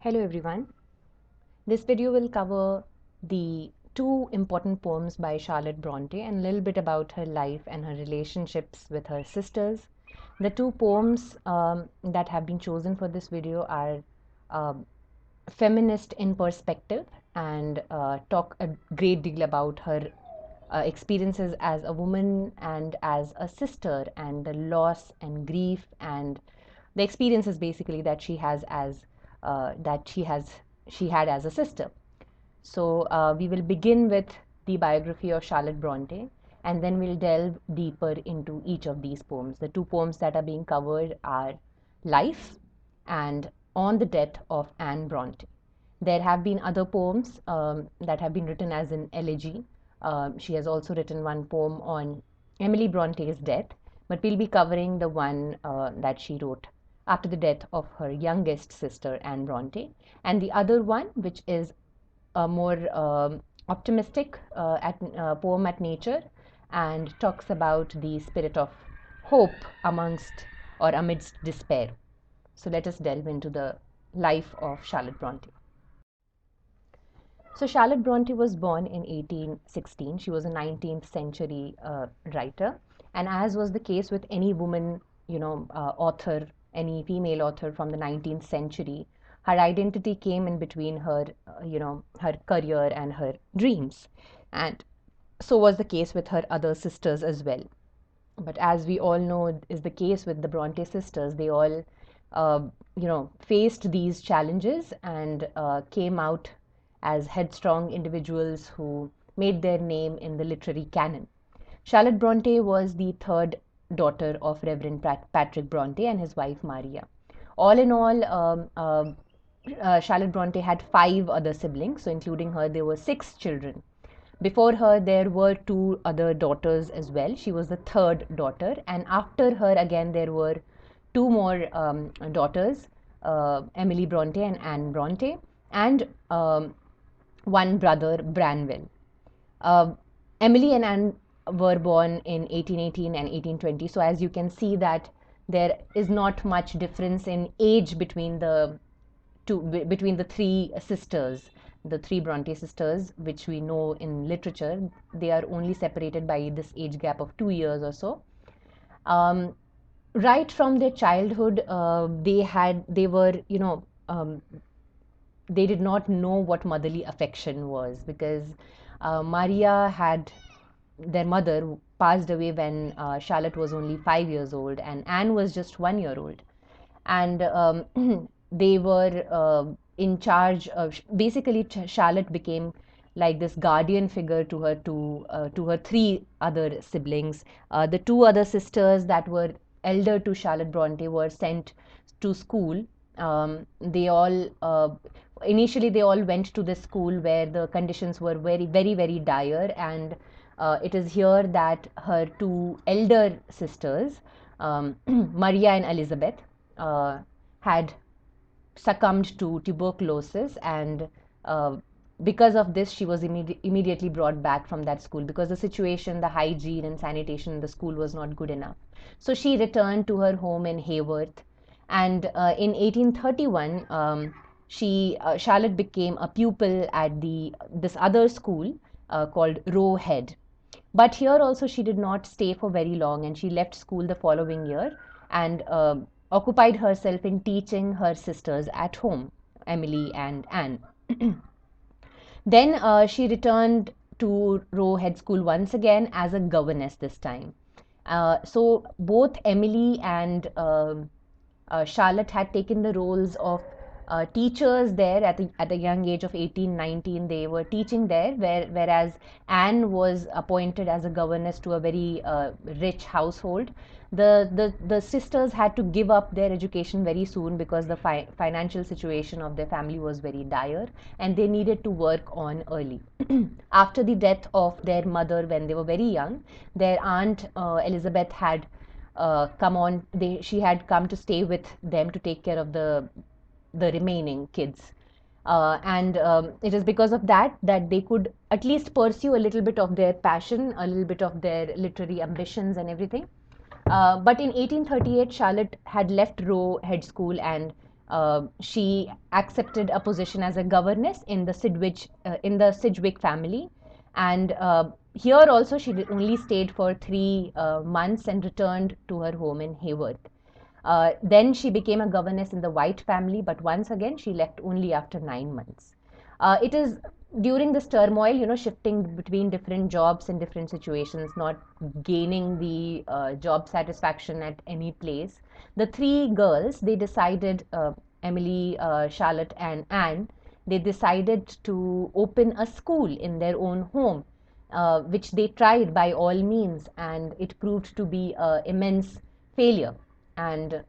Hello everyone. This video will cover the two important poems by Charlotte Bronte and a little bit about her life and her relationships with her sisters. The two poems that have been chosen for this video are uh, feminist in perspective and talk a great deal about her experiences as a woman and as a sister and the loss and grief and the experiences basically that she has as that she had as a sister. So we will begin with the biography of Charlotte Bronte, and then we'll delve deeper into each of these poems. The two poems that are being covered are Life and On the Death of Anne Bronte. There have been other poems that have been written as an elegy. She has also written one poem on Emily Bronte's death, but we'll be covering the one that she wrote after the death of her youngest sister, Anne Bronte, and the other one, which is a more optimistic poem at nature and talks about the spirit of hope amongst or amidst despair. So let us delve into the life of Charlotte Bronte. So Charlotte Bronte was born in 1816. She was a 19th century writer, and as was the case with any woman, author, any female author from the 19th century, her identity came in between her, her career and her dreams, and so was the case with her other sisters as well. But as we all know is the case with the Bronte sisters, they all, faced these challenges and came out as headstrong individuals who made their name in the literary canon. Charlotte Bronte was the third daughter of Reverend Patrick Bronte and his wife Maria. All in all, Charlotte Bronte had five other siblings, so including her, there were six children. Before her, there were two other daughters as well. She was the third daughter, and after her, again, there were two more daughters, Emily Bronte and Anne Bronte, and one brother, Branwell. Uh, Emily and Anne were born in 1818 and 1820. So as you can see that there is not much difference in age between the three sisters, the three Bronte sisters, which we know in literature. They are only separated by this age gap of 2 years or so. Right from their childhood, they did not know what motherly affection was, because Maria had their mother passed away when Charlotte was only 5 years old, and Anne was just 1 year old. And they were in charge of basically Charlotte became like this guardian figure to her three other siblings. The two other sisters that were elder to Charlotte Bronte were sent to school. They all initially they all went to this school where the conditions were very very very dire, and it is here that her two elder sisters, Maria and Elizabeth, had succumbed to tuberculosis, and because of this she was immediately brought back from that school, because the situation, the hygiene and sanitation in the school was not good enough. So she returned to her home in Haworth, and in 1831 Charlotte became a pupil at this other school called Roe Head. But here also she did not stay for very long, and she left school the following year and occupied herself in teaching her sisters at home, Emily and Anne. Then she returned to Roe Head School once again as a governess this time. So both Emily and Charlotte had taken the roles of teachers there at a young age of 18, 19. They were teaching there, whereas Anne was appointed as a governess to a very rich household. The sisters had to give up their education very soon because the financial situation of their family was very dire, and they needed to work on early. After the death of their mother when they were very young, their aunt Elizabeth had she had come to stay with them to take care of the remaining kids. And it is because of that that they could at least pursue a little bit of their passion, a little bit of their literary ambitions and everything. But in 1838, Charlotte had left Roe Head School and She accepted a position as a governess in the Sidgwick family, and here also she only stayed for 3 months and returned to her home in Haworth. Then she became a governess in the White family, but once again she left only after 9 months. It is during this turmoil, shifting between different jobs and different situations, not gaining the job satisfaction at any place. The three girls, they decided, Emily, Charlotte, and Anne, they decided to open a school in their own home, which they tried by all means, and it proved to be an immense failure. And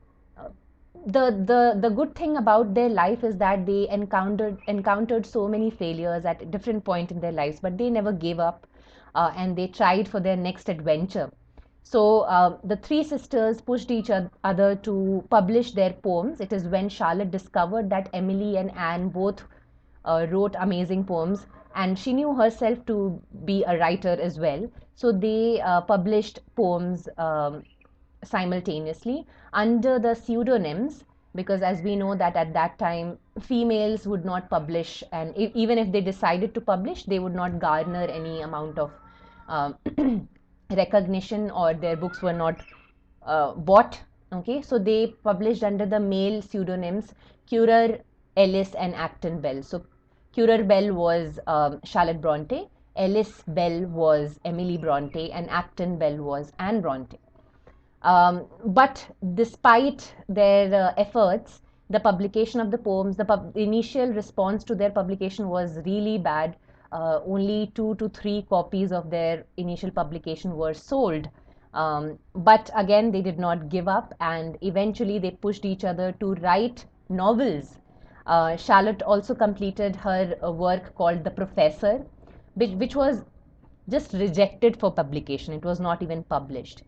the good thing about their life is that they encountered so many failures at different point in their lives, but they never gave up, and they tried for their next adventure. So the three sisters pushed each other to publish their poems. It is when Charlotte discovered that Emily and Anne both wrote amazing poems, and she knew herself to be a writer as well. So they published poems simultaneously under the pseudonyms, because as we know that at that time females would not publish, and even if they decided to publish, they would not garner any amount of um, recognition, or their books were not bought. Okay, so they published under the male pseudonyms Currer, Ellis, and Acton Bell. So Currer Bell was Charlotte Bronte, Ellis Bell was Emily Bronte, and Acton Bell was Anne Bronte. But despite their efforts, the publication of the poems, the initial response to their publication was really bad. Only 2 to 3 copies of their initial publication were sold. But again, they did not give up, and eventually they pushed each other to write novels. Charlotte also completed her work called The Professor, which was just rejected for publication. It was not even published.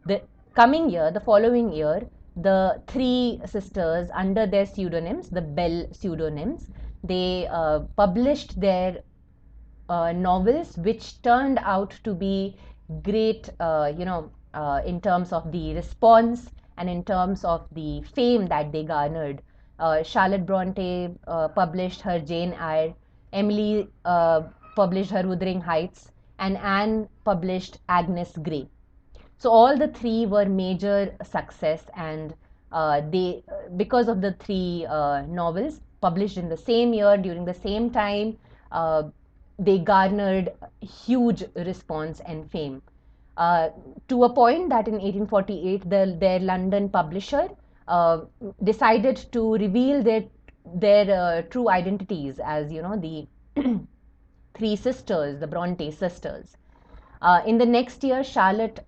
The the following year, the three sisters, under their pseudonyms, the Bell pseudonyms, they published their novels, which turned out to be great, in terms of the response and in terms of the fame that they garnered. Charlotte Bronte published her Jane Eyre, Emily published her Wuthering Heights, and Anne published Agnes Grey. So all the three were major success, and they, because of the three novels published in the same year during the same time, uh, they garnered huge response and fame. To a point that in 1848, their London publisher uh, decided to reveal their true identities as, the three sisters, the Bronte sisters. In the next year, Charlotte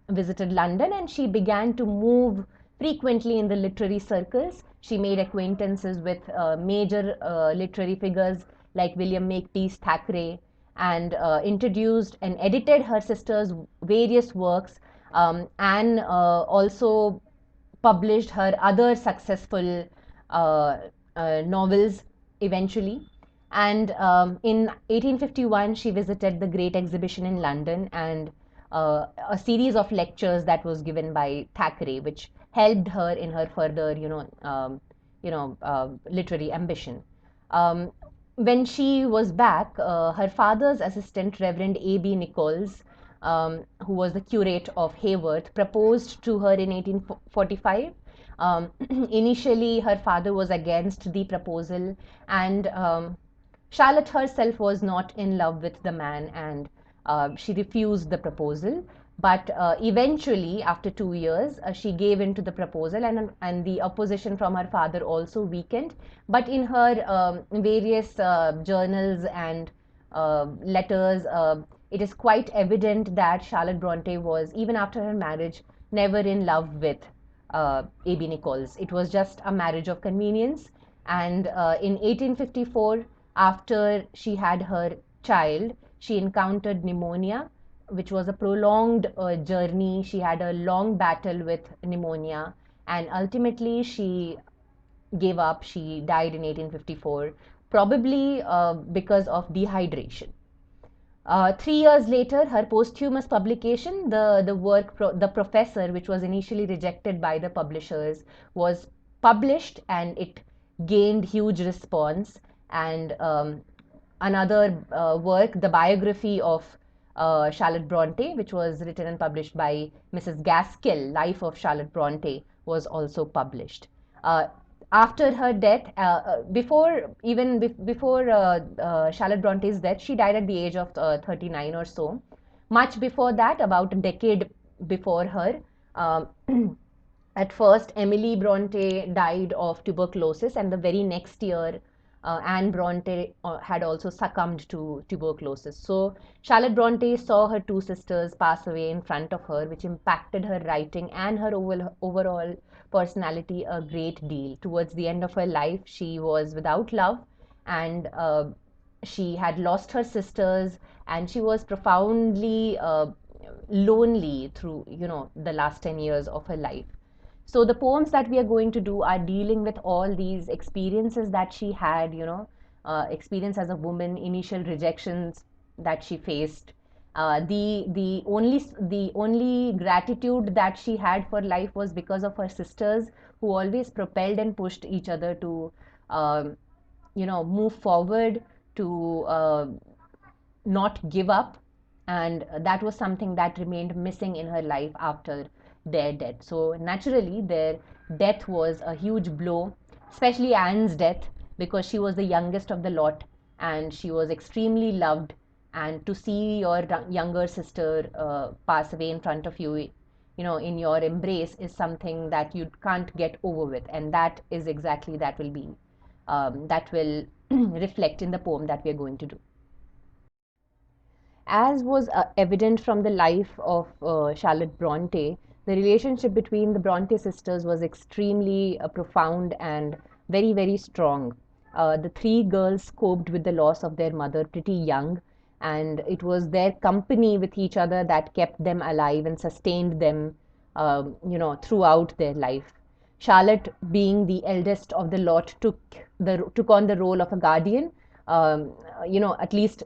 visited London, and she began to move frequently in the literary circles. She made acquaintances with major literary figures like William Makepeace Thackeray, and introduced and edited her sister's various works. And also published her other successful novels eventually. And in 1851, she visited the Great Exhibition in London, and a series of lectures that was given by Thackeray, which helped her in her further, literary ambition. Um, when she was back, her father's assistant, Reverend A.B. Nichols, who was the curate of Haworth, proposed to her in 1845. Initially, her father was against the proposal, and Charlotte herself was not in love with the man, and she refused the proposal. But eventually, after 2 years, she gave in to the proposal, and the opposition from her father also weakened. But in her various journals and letters, it is quite evident that Charlotte Bronte was, even after her marriage, never in love with A.B. Nichols. It was just a marriage of convenience. And in 1854, after she had her child, she encountered pneumonia, which was a prolonged journey. She had a long battle with pneumonia, and ultimately she gave up. She died in 1854, probably because of dehydration. 3 years later, her posthumous publication, the work The Professor, which was initially rejected by the publishers, was published, and it gained huge response. And another work, the biography of Charlotte Bronte, which was written and published by Mrs. Gaskell, Life of Charlotte Bronte, was also published. Uh, After her death, before Charlotte Bronte's death, she died at the age of 39 or so. Much before that, about a decade before her, um, at first, Emily Bronte died of tuberculosis, and the very next year, Anne Bronte had also succumbed to tuberculosis. So, Charlotte Bronte saw her two sisters pass away in front of her, which impacted her writing and her overall personality a great deal. Towards the end of her life, she was without love, and she had lost her sisters, and she was profoundly lonely through, the last 10 years of her life. So the poems that we are going to do are dealing with all these experiences that she had, experience as a woman, initial rejections that she faced. The only gratitude that she had for life was because of her sisters, who always propelled and pushed each other to, um, move forward, to not give up. And that was something that remained missing in her life after their death. So naturally, their death was a huge blow, especially Anne's death, because she was the youngest of the lot and she was extremely loved. And to see your younger sister pass away in front of you, in your embrace, is something that you can't get over with. And that is exactly that will reflect in the poem that we are going to do. As was evident from the life of Charlotte Bronte, the relationship between the Bronte sisters was extremely profound and very, very strong. The three girls coped with the loss of their mother pretty young, and it was their company with each other that kept them alive and sustained them, throughout their life. Charlotte, being the eldest of the lot, took on the role of a guardian. At least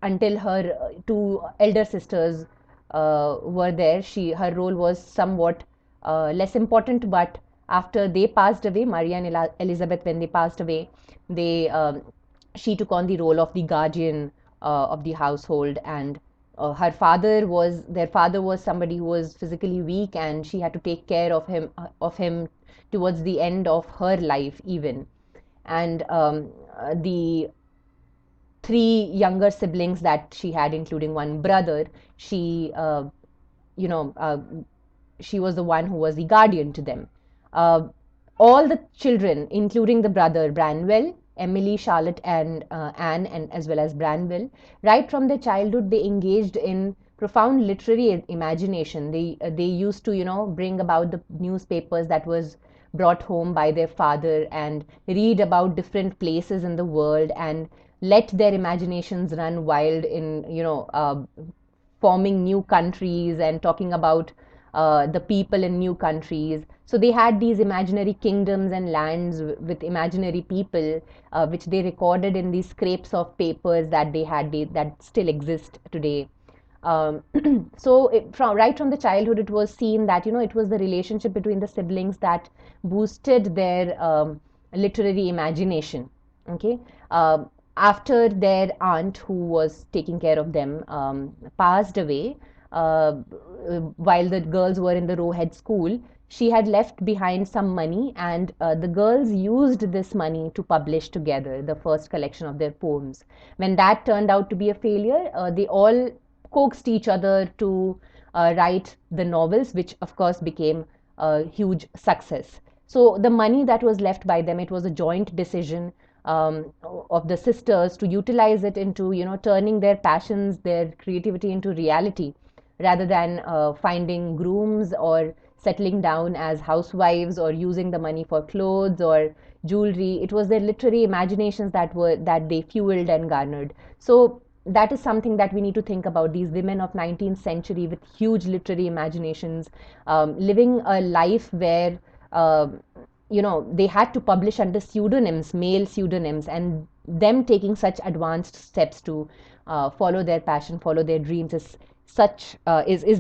until her two elder sisters were there, her role was somewhat less important. But after they passed away, Maria and Elizabeth, when they passed away, they she took on the role of the guardian of the household. And their father was somebody who was physically weak, and she had to take care of him towards the end of her life even. And the three younger siblings that she had, including one brother, she, you know, uh, she was the one who was the guardian to them. Uh, all the children, including the brother Branwell, Emily, Charlotte, and Anne, and as well as Branwell, right from their childhood, they engaged in profound literary imagination. They used to, bring about the newspapers that was brought home by their father, and read about different places in the world, and let their imaginations run wild in, forming new countries and talking about the people in new countries. So they had these imaginary kingdoms and lands with imaginary people, which they recorded in these scrapes of papers that that still exist today. Um, so right from the childhood, it was seen that, it was the relationship between the siblings that boosted their literary imagination. Okay. After their aunt, who was taking care of them, passed away, while the girls were in the Rowhead school, she had left behind some money, and the girls used this money to publish together the first collection of their poems. When that turned out to be a failure, they all coaxed each other to write the novels, which of course became a huge success. So the money that was left by them, it was a joint decision of the sisters to utilize it into, turning their passions, their creativity into reality, rather than finding grooms or settling down as housewives or using the money for clothes or jewelry. It was their literary imaginations that they fueled and garnered. So that is something that we need to think about. These women of 19th century with huge literary imaginations, living a life where uh, they had to publish under pseudonyms, male pseudonyms, and them taking such advanced steps to follow their passion, follow their dreams, is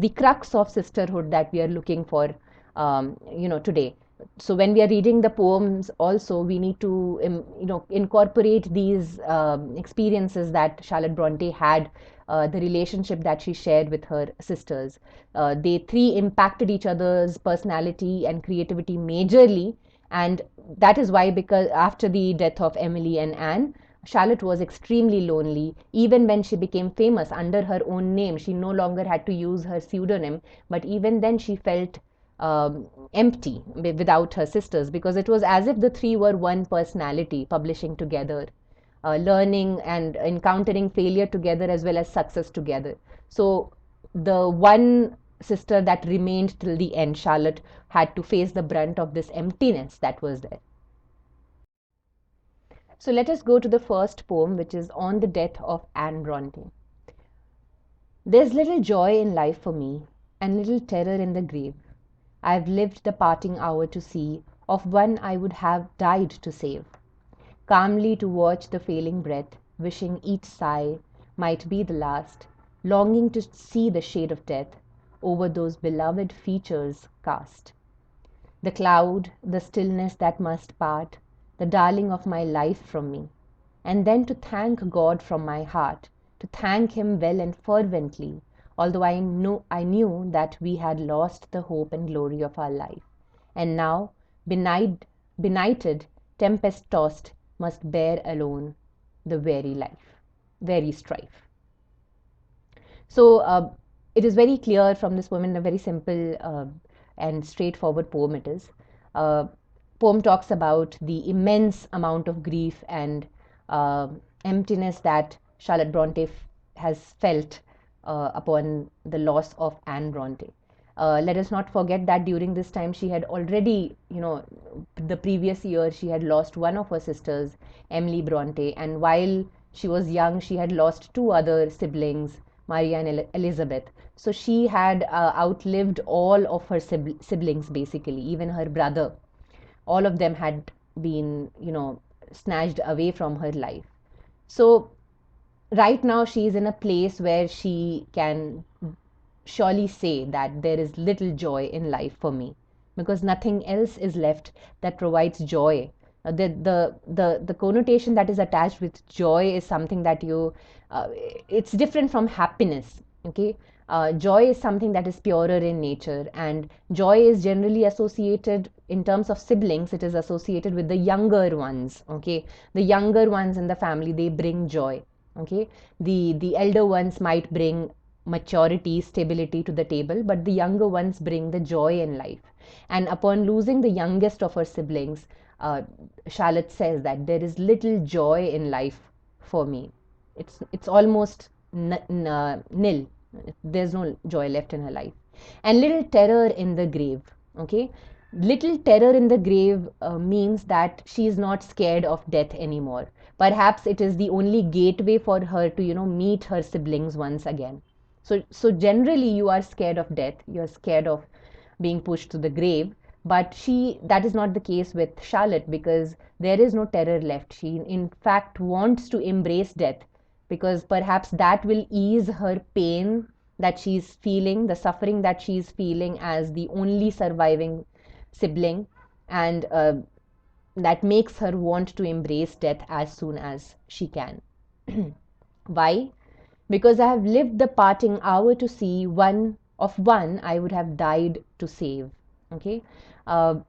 the crux of sisterhood that we are looking for, today. So when we are reading the poems also, we need to incorporate these experiences that Charlotte Bronte had, the relationship that she shared with her sisters. They three impacted each other's personality and creativity majorly, and that is why, because after the death of Emily and Anne, Charlotte was extremely lonely. Even when she became famous under her own name, she no longer had to use her pseudonym, but even then she felt empty without her sisters, because it was as if the three were one personality publishing together, learning and encountering failure together as well as success together. So the one sister that remained till the end, Charlotte, had to face the brunt of this emptiness that was there. So let us go to the first poem, which is on the death of Anne Bronte. There's little joy in life for me, and little terror in the grave. I've lived the parting hour to see of one I would have died to save. Calmly to watch the failing breath, wishing each sigh might be the last, longing to see the shade of death over those beloved features cast. The cloud, the stillness that must part, the darling of my life from me, and then to thank God from my heart, to thank Him well and fervently, although I knew that we had lost the hope and glory of our life, and now, benighted, tempest tossed, must bear alone the very strife. So it is very clear from this poem, in a very simple and straightforward poem it is. Uh, Poem talks about the immense amount of grief and uh, emptiness that Charlotte Bronte has felt upon the loss of Anne Bronte. Let us not forget that during this time she had already, the previous year she had lost one of her sisters, Emily Bronte, and while she was young, she had lost two other siblings, Maria and Elizabeth. So she had outlived all of her siblings basically, even her brother. All of them had been, snatched away from her life. So right now she is in a place where she can surely say that there is little joy in life for me, because nothing else is left that provides joy. The connotation that is attached with joy is something that it's different from happiness. Okay. Joy is something that is purer in nature, and joy is generally associated, in terms of siblings, it is associated with the younger ones. Okay. The younger ones in the family, they bring joy. Okay. The elder ones might bring maturity, stability to the table, but the younger ones bring the joy in life. And upon losing the youngest of her siblings, Charlotte says that there is little joy in life for me. It's almost nil. There's no joy left in her life, and little terror in the grave. Okay, little terror in the grave means that she is not scared of death anymore. Perhaps it is the only gateway for her to meet her siblings once again. So generally you are scared of death, you're scared of being pushed to the grave, but she that is not the case with Charlotte, because there is no terror left. She in fact wants to embrace death, because perhaps that will ease her pain that she's feeling, the suffering that she's feeling as the only surviving sibling, and that makes her want to embrace death as soon as she can. Why? Because I have lived the parting hour to see one I would have died to save. Okay. Uh,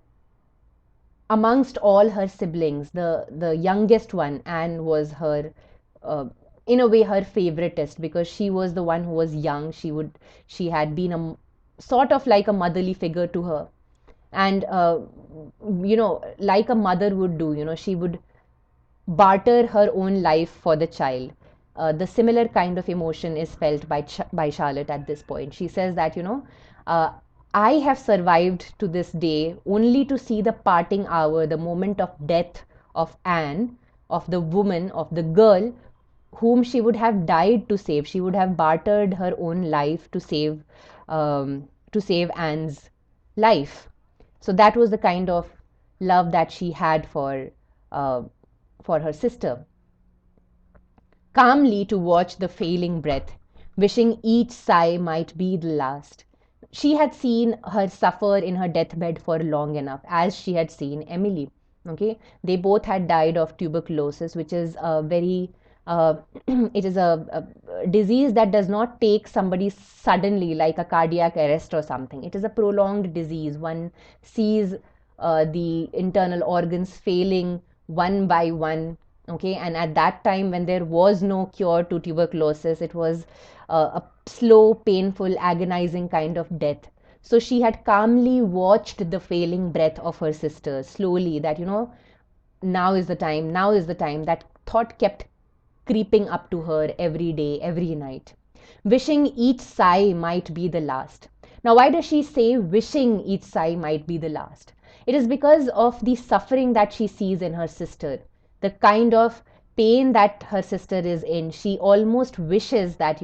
Amongst all her siblings, the youngest one, Anne, was her, uh, in a way, her favoritist, because she was the one who was young. She had been a sort of like a motherly figure to her, and like a mother would do, she would barter her own life for the child. The similar kind of emotion is felt by Charlotte at this point. She says that, uh, I have survived to this day only to see the parting hour, the moment of death of Anne, of the woman, of the girl whom she would have died to save. She would have bartered her own life to save Anne's life. So that was the kind of love that she had uh, for her sister. Calmly to watch the failing breath, wishing each sigh might be the last. she had seen her suffer in her deathbed for long enough, as she had seen Emily. Okay, they both had died of tuberculosis, which is a very it is a disease that does not take somebody suddenly, like a cardiac arrest or something. It is a prolonged disease. One sees the internal organs failing one by one. Okay, and at that time, when there was no cure to tuberculosis, it was a slow, painful, agonizing kind of death. So she had calmly watched the failing breath of her sister slowly, that, now is the time, now is the time. That thought kept creeping up to her every day, every night, wishing each sigh might be the last. Now, why does she say wishing each sigh might be the last? It is because of the suffering that she sees in her sister, the kind of pain that her sister is in. She almost wishes that,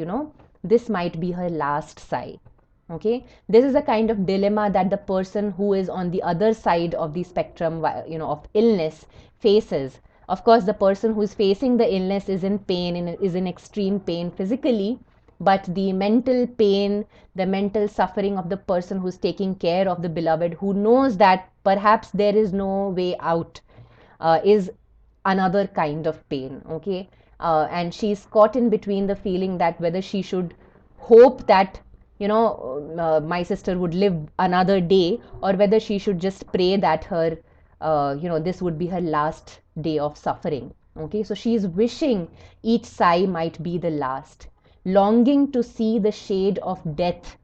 this might be her last sigh. Okay, this is a kind of dilemma that the person who is on the other side of the spectrum, of illness faces. Of course, the person who is facing the illness is in pain and is in extreme pain physically, but the mental pain, the mental suffering of the person who's taking care of the beloved, who knows that perhaps there is no way out, is another kind of pain. Okay, and she's caught in between the feeling that whether she should hope that, my sister would live another day, or whether she should just pray that her this would be her last day of suffering. Okay, so she is wishing each sigh might be the last, longing to see the shade of death.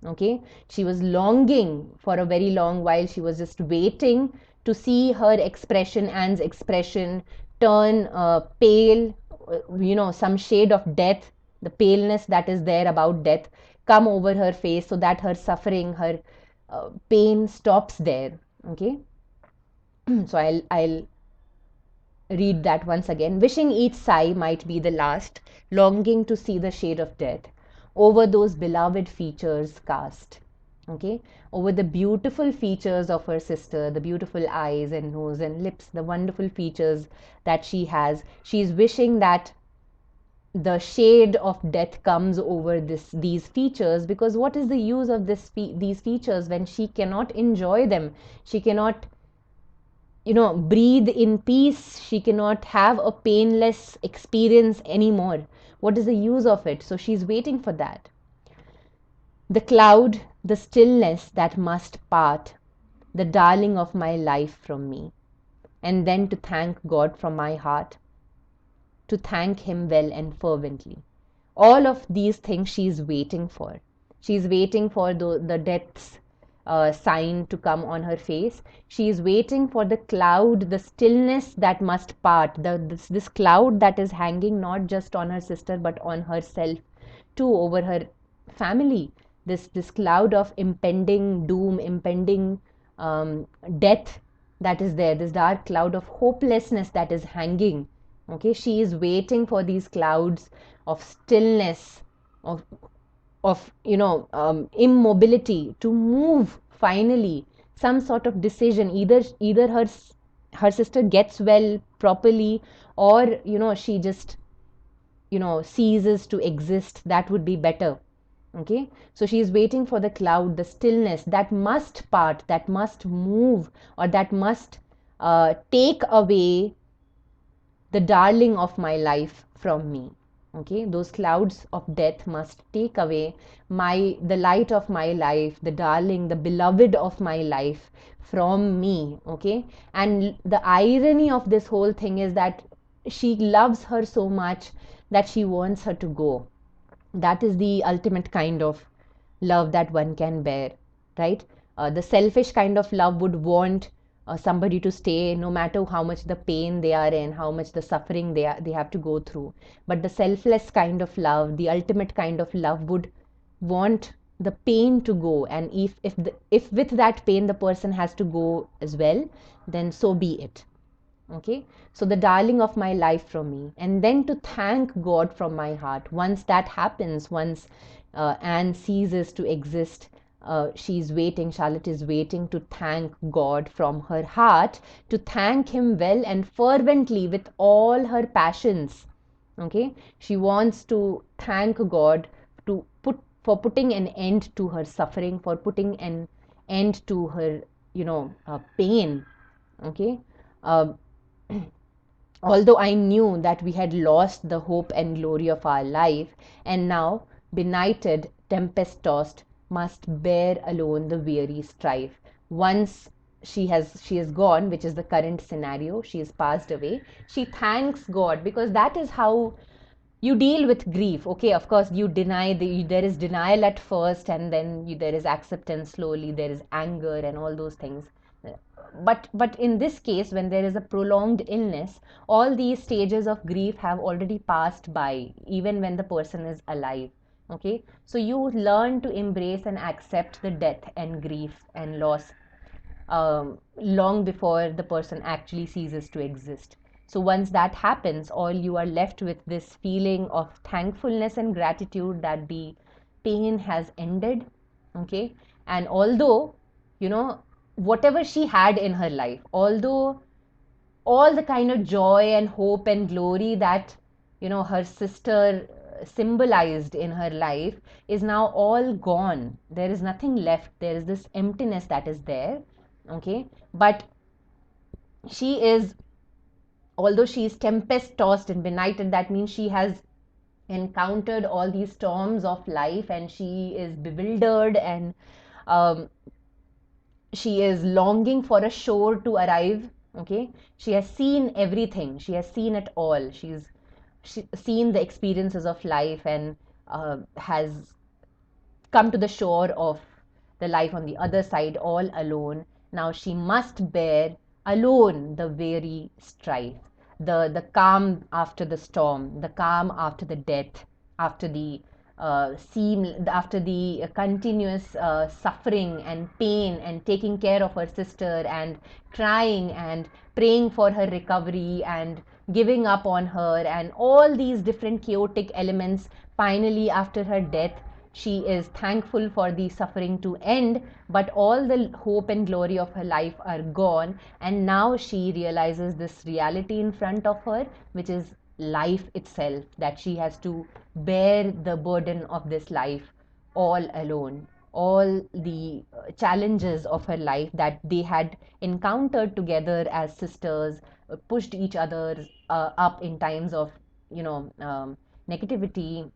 Okay, she was longing for a very long while. She was just waiting to see her expression, Anne's expression, turn pale, some shade of death, the paleness that is there about death, come over her face, so that her suffering, her pain stops there. Okay, so I'll read that once again. Wishing each sigh might be the last, longing to see the shade of death over those beloved features cast. Okay, over the beautiful features of her sister, the beautiful eyes and nose and lips, the wonderful features that she has. She's wishing that the shade of death comes over these features, because what is the use of these features when she cannot enjoy them? She cannot, breathe in peace. She cannot have a painless experience anymore. What is the use of it? So she's waiting for that. The cloud, the stillness that must part, the darling of my life from me, and then to thank God from my heart, to thank Him well and fervently. All of these things she's waiting for. She's waiting for the death's sign to come on her face. She is waiting for the cloud, the stillness that must part, this cloud that is hanging not just on her sister but on herself too, over her family. This cloud of impending doom, impending death that is there, this dark cloud of hopelessness that is hanging. Okay, she is waiting for these clouds of stillness, of immobility to move finally, some sort of decision. Either her sister gets well properly, or she just ceases to exist. That would be better. Okay, so she is waiting for the cloud, the stillness that must part, that must move, or that must take away the darling of my life from me. Okay, those clouds of death must take away the light of my life, the darling, the beloved of my life from me. Okay, and the irony of this whole thing is that she loves her so much that she wants her to go. That is the ultimate kind of love that one can bear, right? The selfish kind of love would want somebody to stay no matter how much the pain they are in, how much the suffering they have to go through. But the selfless kind of love, the ultimate kind of love, would want the pain to go, and if with that pain the person has to go as well, then so be it. Okay, so the darling of my life from me, and then to thank God from my heart. Once that happens, once Anne ceases to exist, she's waiting, Charlotte is waiting to thank God from her heart, to thank Him well and fervently with all her passions. Okay, she wants to thank God, to put for putting an end to her suffering, for putting an end to her, pain. Okay. Uh, Although I knew that we had lost the hope and glory of our life, and now, benighted, tempest tossed, must bear alone the weary strife. Once she is gone, which is the current scenario, she has passed away. She thanks God, because that is how you deal with grief. Okay, of course, there is denial at first, and then there is acceptance slowly, there is anger and all those things. But in this case, when there is a prolonged illness, all these stages of grief have already passed by, even when the person is alive. Okay, so you learn to embrace and accept the death and grief and loss long before the person actually ceases to exist. So once that happens, all you are left with this feeling of thankfulness and gratitude that the pain has ended. Okay, and although, you know whatever she had in her life, although all the kind of joy and hope and glory that her sister symbolized in her life is now all gone. There is nothing left. There is this emptiness that is there. Okay, but she is, although she is tempest tossed and benighted, that means she has encountered all these storms of life, and she is bewildered, and um, she is longing for a shore to arrive. Okay, she has seen everything, she has seen it all, she's seen the experiences of life, and has come to the shore of the life on the other side all alone. Now she must bear alone the weary strife, the calm after the storm, the calm after the death, after the after the continuous suffering and pain, and taking care of her sister, and crying and praying for her recovery, and giving up on her, and all these different chaotic elements. Finally, after her death, she is thankful for the suffering to end, but all the hope and glory of her life are gone, and now she realizes this reality in front of her, which is life itself, that she has to bear the burden of this life all alone. All the challenges of her life that they had encountered together as sisters, pushed each other up in times of, negativity.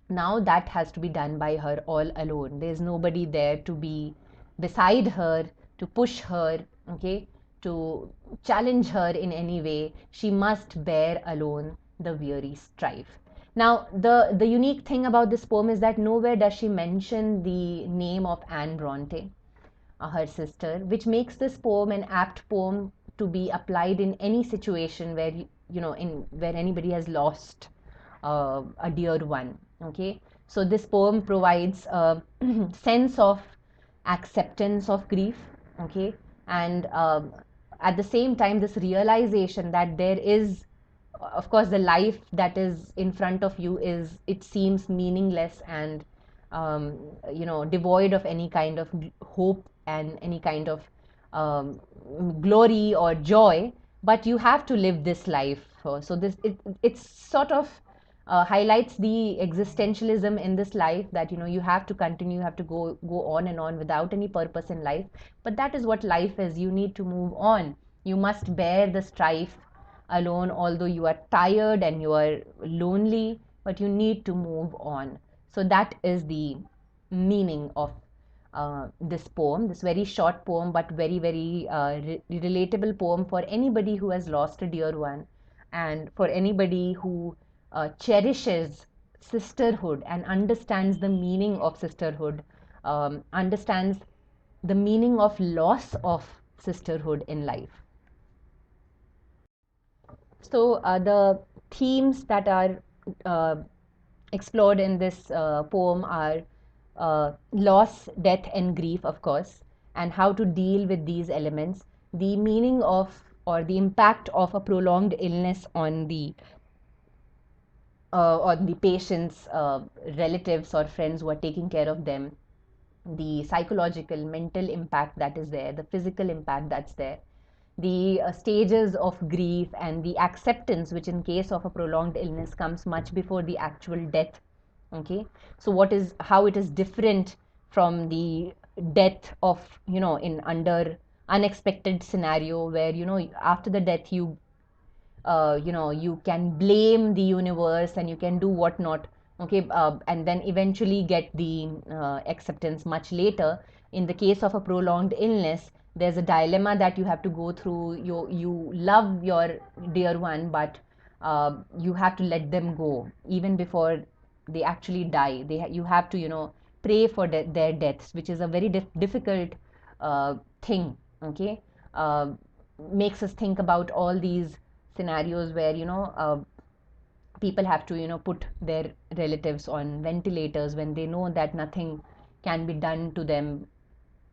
Now that has to be done by her all alone. There's nobody there to be beside her, to push her, okay, to challenge her in any way. She must bear alone the weary strife. Now, the unique thing about this poem is that nowhere does she mention the name of Anne Bronte, her sister, which makes this poem an apt poem to be applied in any situation where in where anybody has lost a dear one. Okay, so this poem provides a sense of acceptance of grief. Okay, and at the same time, this realization that there is, of course, the life that is in front of you is, it seems meaningless, and devoid of any kind of hope and any kind of glory or joy, but you have to live this life. So it's sort of highlights the existentialism in this life, that you have to continue, you have to go on and on without any purpose in life. But that is what life is. You need to move on. You must bear the strife alone, although you are tired and you are lonely, but you need to move on. So that is the meaning of this poem, this very short poem, but very, very relatable poem for anybody who has lost a dear one, and for anybody who cherishes sisterhood and understands the meaning of sisterhood, understands the meaning of loss of sisterhood in life. So the themes that are uh, explored in this poem are loss, death, and grief, of course, and how to deal with these elements, the meaning of, or the impact of, a prolonged illness on the patient's relatives or friends who are taking care of them, the psychological, mental impact that is there, the physical impact that's there, the stages of grief, and the acceptance, which in case of a prolonged illness comes much before the actual death. Okay, so what is how it is different from the death of, in under unexpected scenario where, after the death you can blame the universe and you can do whatnot. Okay, and then eventually get the acceptance much later. In the case of a prolonged illness, there's a dilemma that you have to go through. You love your dear one, but you have to let them go even before they actually die. You have to, pray for their deaths, which is a very difficult thing. Okay, uh, makes us think about all these scenarios where, people have to, put their relatives on ventilators when they know that nothing can be done to them,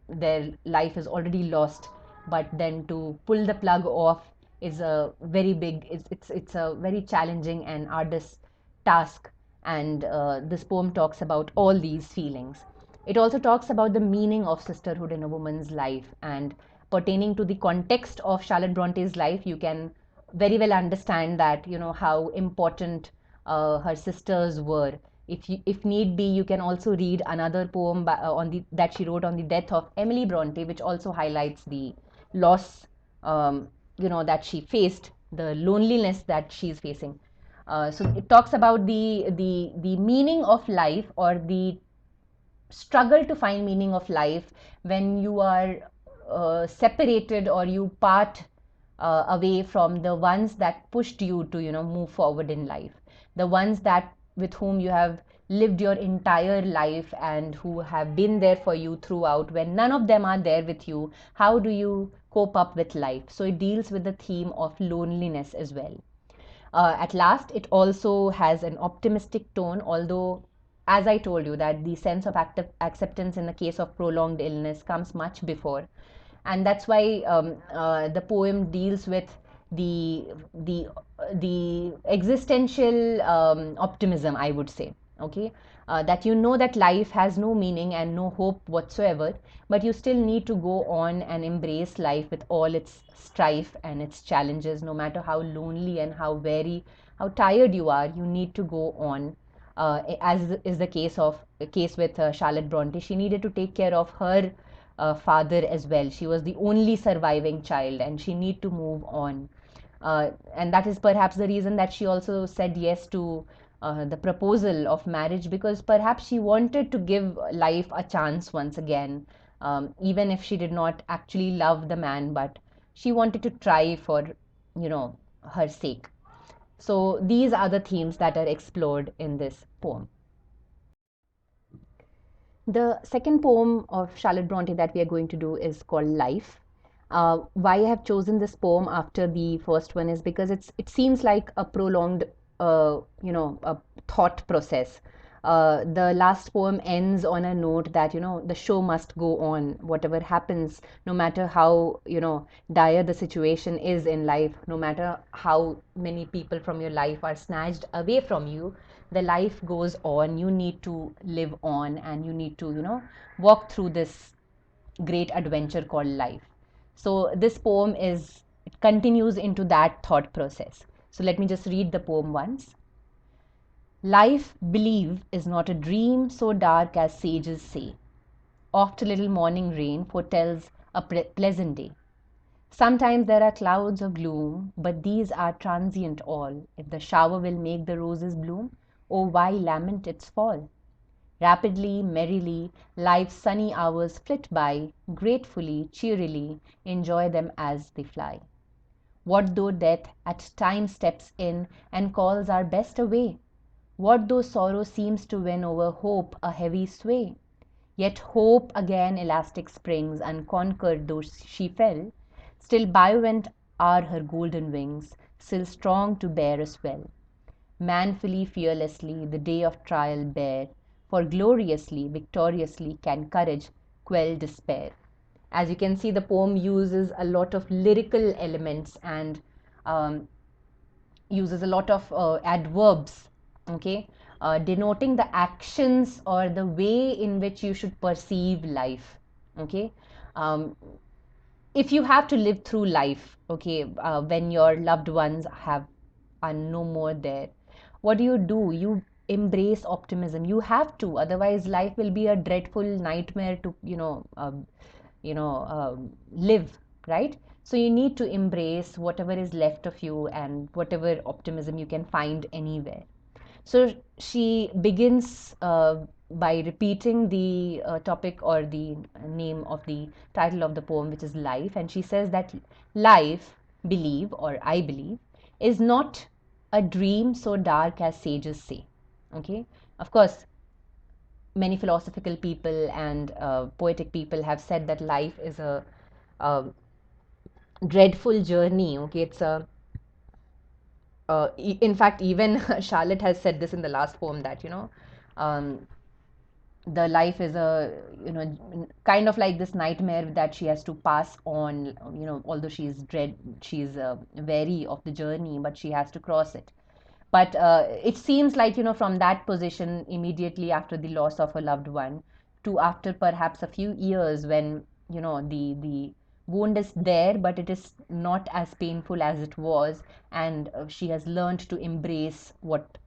their life is already lost. But then to pull the plug off is a very big, it's a very challenging and arduous task. And this poem talks about all these feelings. It also talks about the meaning of sisterhood in a woman's life, and pertaining to the context of Charlotte Bronte's life, you can very well understand that, how important her sisters were. If need be, you can also read another poem that she wrote on the death of Emily Bronte, which also highlights the loss, that she faced, the loneliness that she's facing. So it talks about the meaning of life, or the struggle to find meaning of life when you are separated, or you part away from the ones that pushed you to, move forward in life, the ones that with whom you have lived your entire life and who have been there for you throughout. When none of them are there with you, how do you cope up with life? So it deals with the theme of loneliness as well. At last, it also has an optimistic tone, although, as I told you, that the sense of active acceptance in the case of prolonged illness comes much before. And that's why the poem deals with the the the existential optimism, I would say. Okay, that you know that life has no meaning and no hope whatsoever, but you still need to go on and embrace life with all its strife and its challenges. No matter how lonely and how tired you are, you need to go on. As is the case with Charlotte Bronte, she needed to take care of her father as well. She was the only surviving child, and she need to move on. And that is perhaps the reason that she also said yes to the proposal of marriage, because perhaps she wanted to give life a chance once again, even if she did not actually love the man, but she wanted to try for, her sake. So these are the themes that are explored in this poem. The second poem of Charlotte Bronte that we are going to do is called Life. Why I have chosen this poem after the first one is because it seems like a prolonged, a thought process. The last poem ends on a note that, the show must go on. Whatever happens, no matter how, dire the situation is in life, no matter how many people from your life are snatched away from you, the life goes on. You need to live on, and you need to, walk through this great adventure called life. So this poem is it continues into that thought process. So let me just read the poem once. Life, believe, is not a dream so dark as sages say. Oft a little morning rain foretells a pleasant day. Sometimes there are clouds of gloom, but these are transient all. If the shower will make the roses bloom, oh, why lament its fall? Rapidly, merrily, life's sunny hours flit by, gratefully, cheerily, enjoy them as they fly. What though death at times steps in and calls our best away? What though sorrow seems to win over hope a heavy sway? Yet hope again elastic springs, unconquered though she fell, still buoyant are her golden wings, still strong to bear us well. Manfully, fearlessly, the day of trial bear, for gloriously, victoriously can courage quell despair. As you can see, the poem uses a lot of lyrical elements and um, uses a lot of adverbs, okay, denoting the actions or the way in which you should perceive life, okay. Um, if you have to live through life, okay, when your loved ones have are no more there, what do? You embrace optimism. You have to, otherwise life will be a dreadful nightmare to live, right? So you need to embrace whatever is left of you and whatever optimism you can find anywhere. So she begins by repeating the topic or the name of the title of the poem, which is life. And she says that life, believe or I believe, is not a dream so dark as sages say. Okay, of course, many philosophical people and poetic people have said that life is a dreadful journey. Okay, it's a in fact, even Charlotte has said this in the last poem that um, the life is a kind of like this nightmare that she has to pass on. Although she's wary of the journey, but she has to cross it. But it seems like, from that position immediately after the loss of a loved one to after perhaps a few years, when the wound is there but it is not as painful as it was, and she has learned to embrace what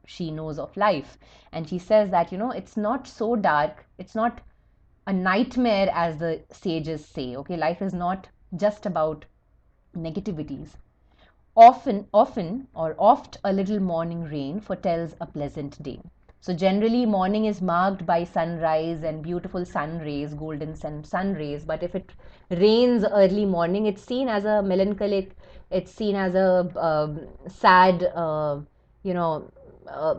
she knows of life. And she says that it's not so dark, it's not a nightmare as the sages say. Okay, life is not just about negativities. Often, or oft, a little morning rain foretells a pleasant day. So, generally, morning is marked by sunrise and beautiful sun rays, golden sun rays. But if it rains early morning, it's seen as a melancholic, it's seen as a sad, you know, uh,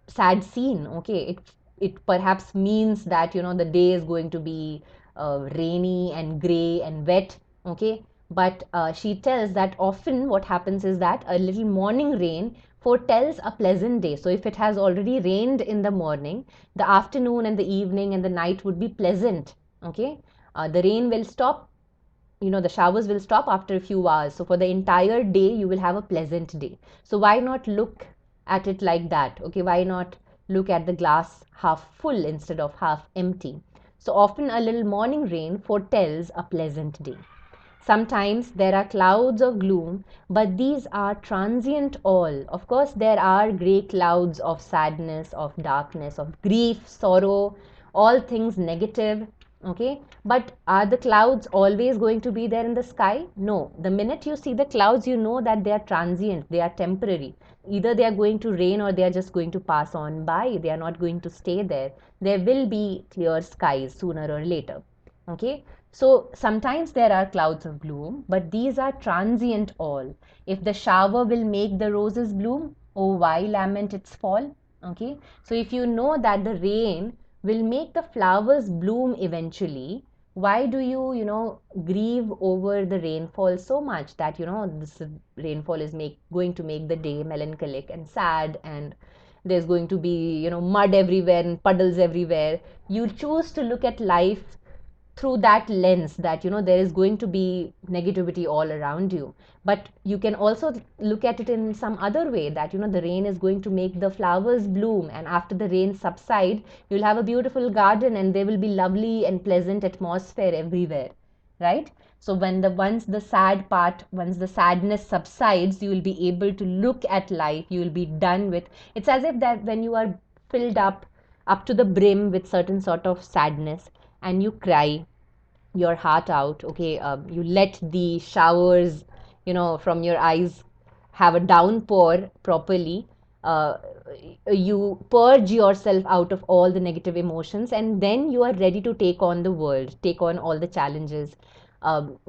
sad scene. Okay, it perhaps means that the day is going to be rainy and gray and wet. Okay, but she tells that often what happens is that a little morning rain foretells a pleasant day. So if it has already rained in the morning, the afternoon and the evening and the night would be pleasant. Okay, the rain will stop, the showers will stop after a few hours. So for the entire day, you will have a pleasant day. So why not look at it like that? Okay, why not look at the glass half full instead of half empty? So often a little morning rain foretells a pleasant day. Sometimes there are clouds of gloom, but these are transient all. Of course, there are grey clouds of sadness, of darkness, of grief, sorrow, all things negative. Okay, but are the clouds always going to be there in the sky? No. The minute you see the clouds, you know that they are transient, they are temporary. Either they are going to rain or they are just going to pass on by, they are not going to stay there. There will be clear skies sooner or later. Okay, so sometimes there are clouds of gloom, but these are transient all. If the shower will make the roses bloom, oh, why lament its fall? Okay, so if you know that the rain will make the flowers bloom eventually, why do grieve over the rainfall so much that this rainfall is going to make the day melancholic and sad, and there's going to be mud everywhere and puddles everywhere. You choose to look at life through that lens that there is going to be negativity all around you, but you can also look at it in some other way, that the rain is going to make the flowers bloom, and after the rain subside, you'll have a beautiful garden and there will be lovely and pleasant atmosphere everywhere, right? So once the sadness subsides, you will be able to look at life, you will be done with. It's as if that when you are filled up to the brim with certain sort of sadness, and you cry your heart out. Okay, you let the showers from your eyes have a downpour properly. uh, you purge yourself out of all the negative emotions, and then you are ready to take on the world, take on all the challenges.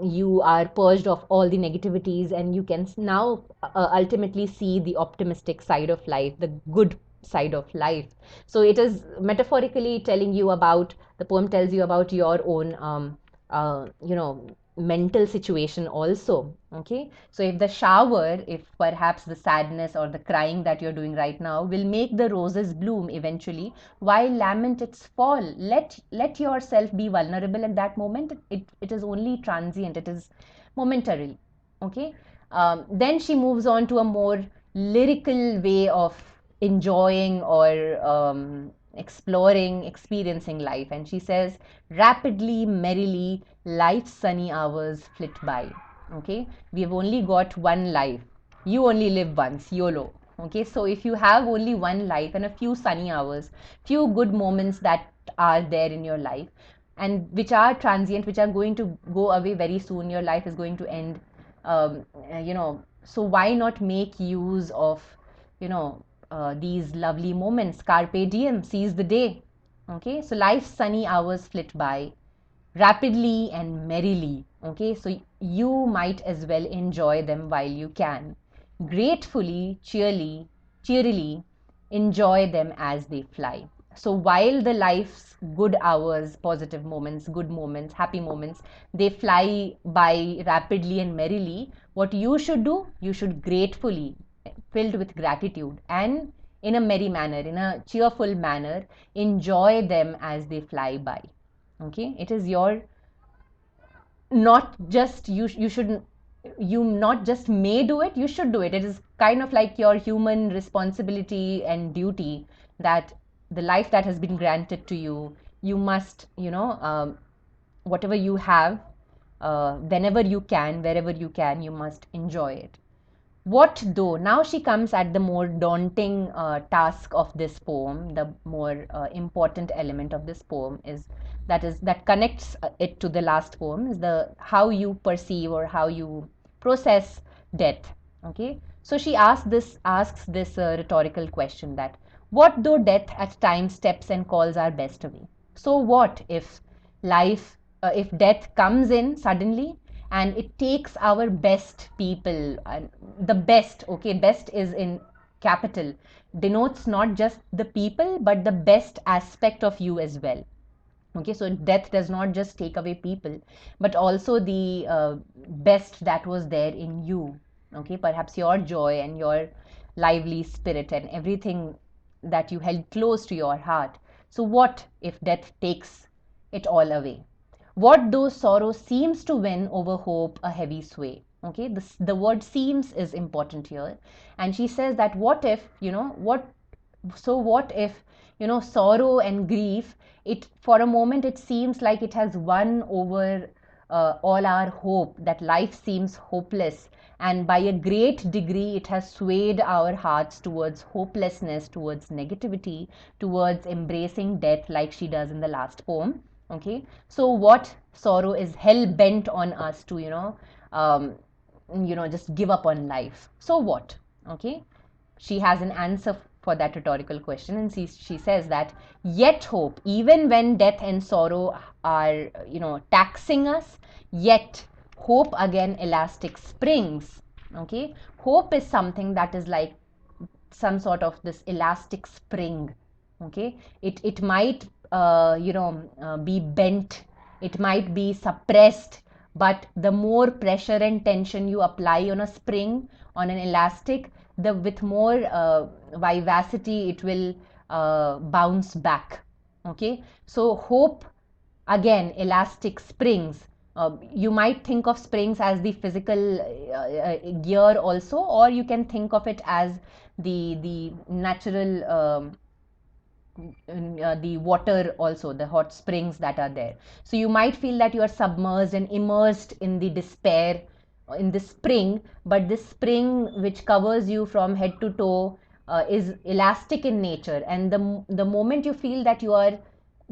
You are purged of all the negativities, and you can now ultimately see the optimistic side of life, the good side of life. So it is metaphorically telling you about, the poem tells you about your own mental situation also. Okay, so if the shower, if perhaps the sadness or the crying that you're doing right now will make the roses bloom eventually, why lament its fall? Let yourself be vulnerable at that moment. It is only transient, it is momentary. Okay, then she moves on to a more lyrical way of enjoying or exploring, experiencing life. And she says, rapidly, merrily, life's sunny hours flit by. Okay, we have only got one life. You only live once, YOLO. Okay, so if you have only one life and a few sunny hours, few good moments that are there in your life, and which are transient, which are going to go away very soon, your life is going to end. So why not make use of, you know, these lovely moments? Carpe diem, seize the day. Okay, so life's sunny hours flit by rapidly and merrily. Okay, so you might as well enjoy them while you can. Gratefully, cheerily enjoy them as they fly. So while the life's good hours, positive moments, good moments, happy moments, they fly by rapidly and merrily, what you should do, you should gratefully, filled with gratitude and in a merry manner, in a cheerful manner, enjoy them as they fly by. Okay, it is your, not just you should, you not just may do it, you should do it. It is kind of like your human responsibility and duty, that the life that has been granted to you, you must, whatever you have, whenever you can, wherever you can, you must enjoy it. What though, now she comes at the more daunting task of this poem, the more important element of this poem is, that connects it to the last poem, is the how you perceive or how you process death. Okay, so she asks this rhetorical question, that what though death at times steps and calls our best away? So what if life, if death comes in suddenly and it takes our best people, and the best, okay, best is in capital, denotes not just the people but the best aspect of you as well. Okay, so death does not just take away people but also the best that was there in you. Okay, perhaps your joy and your lively spirit and everything that you held close to your heart. So what if death takes it all away? What though sorrow seems to win over hope a heavy sway? Okay, the word seems is important here, and she says that what if, what if, sorrow and grief, it for a moment it seems like it has won over all our hope, that life seems hopeless, and by a great degree it has swayed our hearts towards hopelessness, towards negativity, towards embracing death like she does in the last poem. Okay, so what sorrow is hell bent on us to, um, just give up on life. So what? Okay, she has an answer for that rhetorical question, and she says that yet hope, even when death and sorrow are, taxing us, yet hope again elastic springs. Okay, hope is something that is like some sort of this elastic spring. Okay, it might be bent, it might be suppressed, but the more pressure and tension you apply on a spring, on an elastic, the with more vivacity it will bounce back. Okay, so hope, again, elastic springs. You might think of springs as the physical gear also, or you can think of it as the natural, the water also, the hot springs that are there. So you might feel that you are submerged and immersed in the despair in this spring, but this spring which covers you from head to toe is elastic in nature, and the moment you feel that you are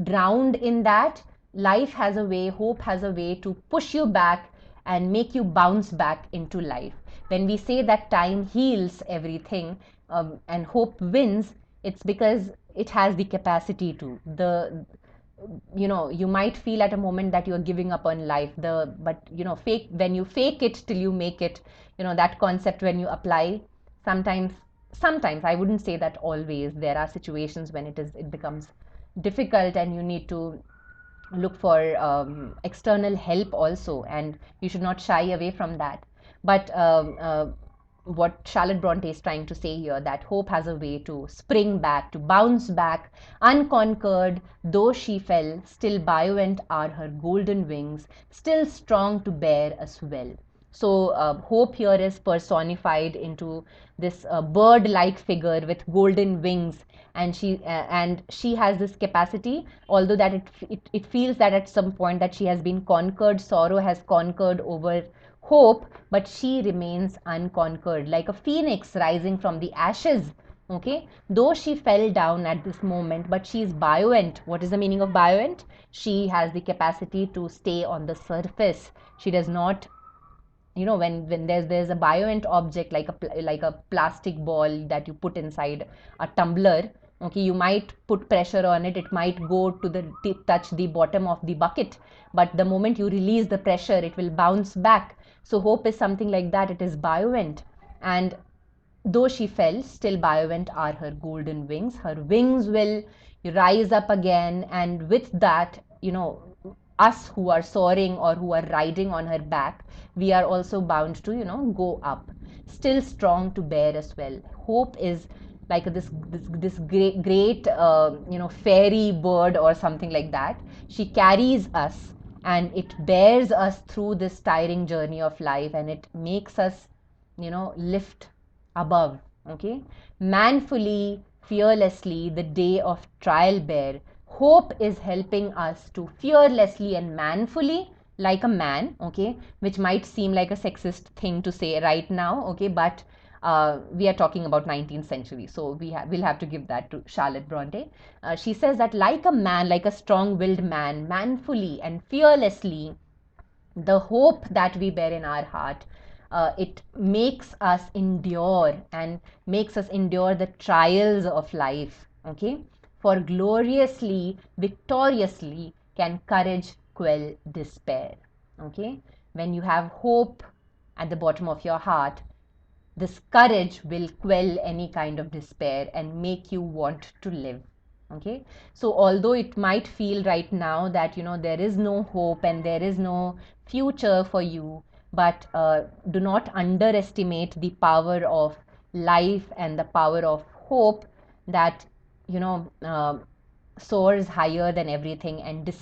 drowned in that, life has a way, hope has a way to push you back and make you bounce back into life. When we say that time heals everything, and hope wins, it's because it has the capacity to. You might feel at a moment that you are giving up on life, but fake, when you fake it till you make it, that concept, when you apply, sometimes, I wouldn't say that always, there are situations when it becomes difficult and you need to look for external help also, and you should not shy away from that. But what Charlotte Bronte is trying to say here, that hope has a way to spring back, to bounce back, unconquered, though she fell, still buoyant are her golden wings, still strong to bear us well. So hope here is personified into this bird-like figure with golden wings, and she has this capacity, although that it feels that at some point that she has been conquered, sorrow has conquered over hope, but she remains unconquered, like a phoenix rising from the ashes. Okay, though she fell down at this moment, but she is buoyant. What is the meaning of buoyant? She has the capacity to stay on the surface. She does not, when there's a buoyant object, like a plastic ball that you put inside a tumbler. Okay, you might put pressure on it, it might go to touch the bottom of the bucket, but the moment you release the pressure, it will bounce back. So hope is something like that. It is buoyant. And though she fell, still buoyant are her golden wings. Her wings will rise up again, and with that, us who are soaring or who are riding on her back, we are also bound to, go up, still strong to bear as well. Hope is like this great fairy bird or something like that. She carries us, and it bears us through this tiring journey of life, and it makes us, lift above. Okay, manfully, fearlessly, the day of trial bear. Hope is helping us to fearlessly and manfully, like a man. Okay, which might seem like a sexist thing to say right now. Okay, but we are talking about 19th century, so we'll have to give that to Charlotte Bronte. She says that like a man, like a strong-willed man, manfully and fearlessly, the hope that we bear in our heart, it makes us endure, and makes us endure the trials of life. Okay, for gloriously, victoriously can courage quell despair. Okay, when you have hope at the bottom of your heart, this courage will quell any kind of despair and make you want to live. Okay, so although it might feel right now that there is no hope and there is no future for you, but do not underestimate the power of life and the power of hope that you know uh, soars higher than everything and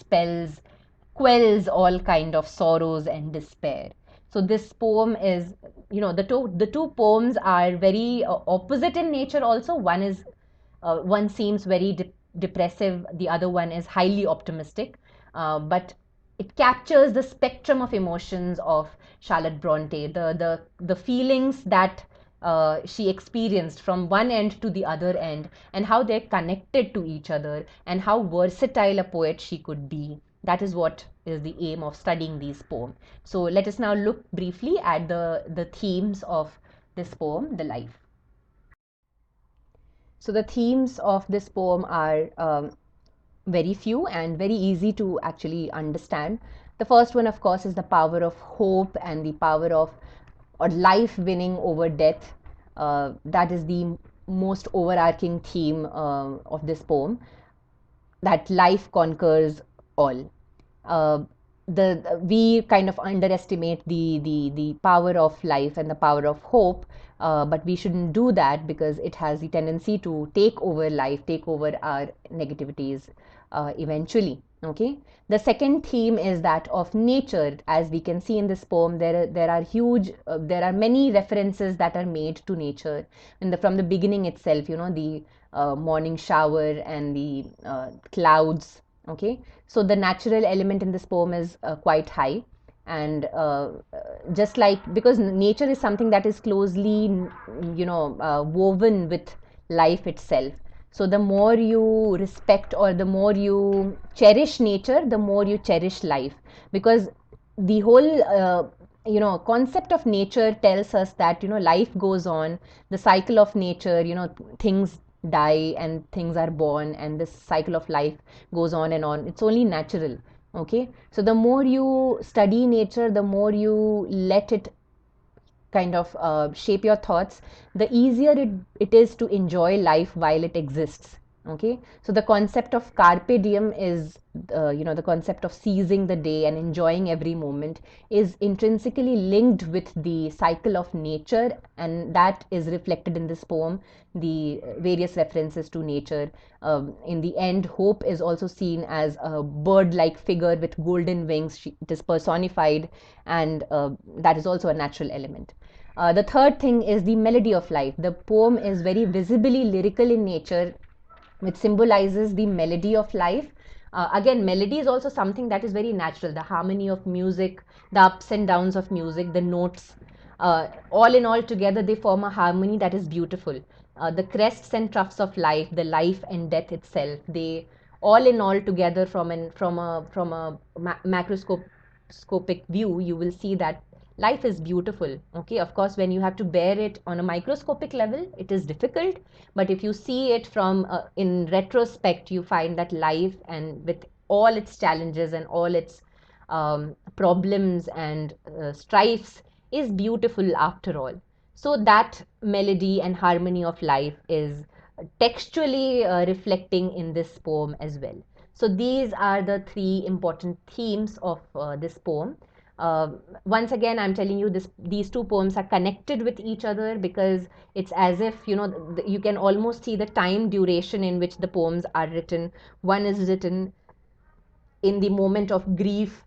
quells all kind of sorrows and despair. So this poem is, the two poems are very opposite in nature. Also, one seems very depressive, the other one is highly optimistic, but it captures the spectrum of emotions of Charlotte Bronte, the feelings that she experienced from one end to the other end, and how they're connected to each other, and how versatile a poet she could be. That is what is the aim of studying these poems. So let us now look briefly at the themes of this poem, The Life. So the themes of this poem are very few and very easy to actually understand. The first one, of course, is the power of hope and the power of or life winning over death. That is the most overarching theme of this poem, that life conquers all. Uh, we kind of underestimate the power of life and the power of hope, but we shouldn't do that because it has the tendency to take over life, take over our negativities eventually. Okay. The second theme is that of nature. As we can see in this poem, there are many references that are made to nature. From the beginning itself, the morning shower and the clouds. Okay, so the natural element in this poem is quite high, and just like, because nature is something that is closely woven with life itself. So the more you respect or the more you cherish nature, the more you cherish life, because the whole concept of nature tells us that life goes on, the cycle of nature, things die and things are born, and this cycle of life goes on and on. It's only natural. Okay, so the more you study nature, the more you let it kind of shape your thoughts, the easier it is to enjoy life while it exists. Okay, so the concept of carpe diem is, the concept of seizing the day and enjoying every moment is intrinsically linked with the cycle of nature, and that is reflected in this poem, the various references to nature. In the end, hope is also seen as a bird like figure with golden wings. It is personified, and that is also a natural element. The third thing is the melody of life. The poem is very visibly lyrical in nature, which symbolizes the melody of life. Again, melody is also something that is very natural. The harmony of music, the ups and downs of music, the notes, all in all together, they form a harmony that is beautiful. The crests and troughs of life, the life and death itself, they all in all together from a macroscopic view, you will see that life is beautiful. Okay, of course, when you have to bear it on a microscopic level, it is difficult. But if you see it from in retrospect, you find that life, and with all its challenges and all its problems and strifes, is beautiful after all. So that melody and harmony of life is textually reflecting in this poem as well. So these are the three important themes of this poem. Uh, Once again, I'm telling you, these two poems are connected with each other, because it's as if, you can almost see the time duration in which the poems are written. One is written in the moment of grief,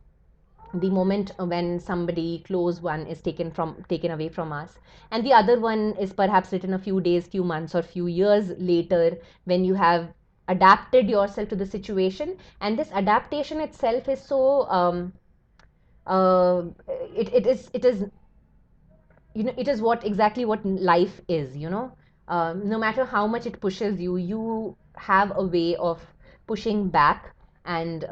the moment when somebody close one is taken away from us, and the other one is perhaps written a few days, few months, or few years later, when you have adapted yourself to the situation. And this adaptation itself is so uh, it is it is what exactly what life is. No matter how much it pushes you, you have a way of pushing back. And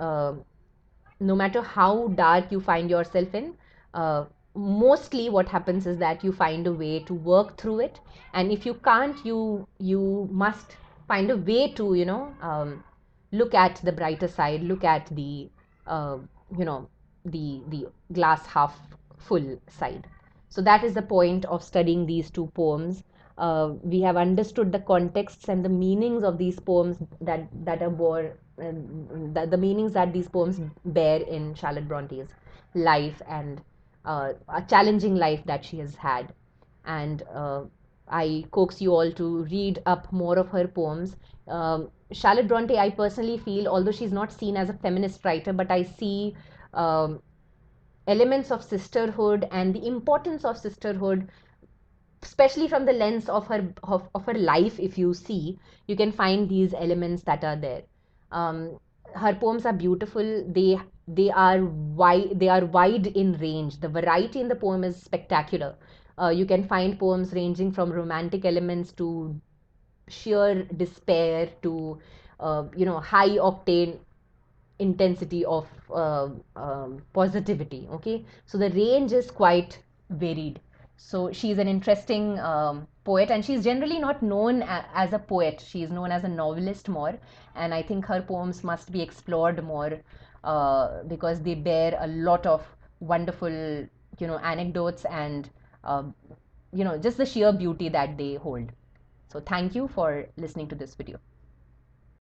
no matter how dark you find yourself in, uh, mostly what happens is that you find a way to work through it. And if you can't, you must find a way to look at the brighter side, look at the uh, you know the glass half full side. So that is the point of studying these two poems. We have understood the contexts and the meanings of these poems that are bore the meanings that these poems bear in Charlotte Bronte's life, and a challenging life that she has had. And I coax you all to read up more of her poems. Charlotte Bronte, I personally feel, although she's not seen as a feminist writer, but I see um, elements of sisterhood and the importance of sisterhood, especially from the lens of her life. If you see, you can find these elements that are there. Her poems are beautiful. They are wide in range. The variety in the poem is spectacular. You can find poems ranging from romantic elements to sheer despair to high octane intensity of positivity. Okay, so the range is quite varied. So she's an interesting poet, and she's generally not known as a poet. She's known as a novelist more, and I think her poems must be explored more, because they bear a lot of wonderful anecdotes, and just the sheer beauty that they hold. So thank you for listening to this video.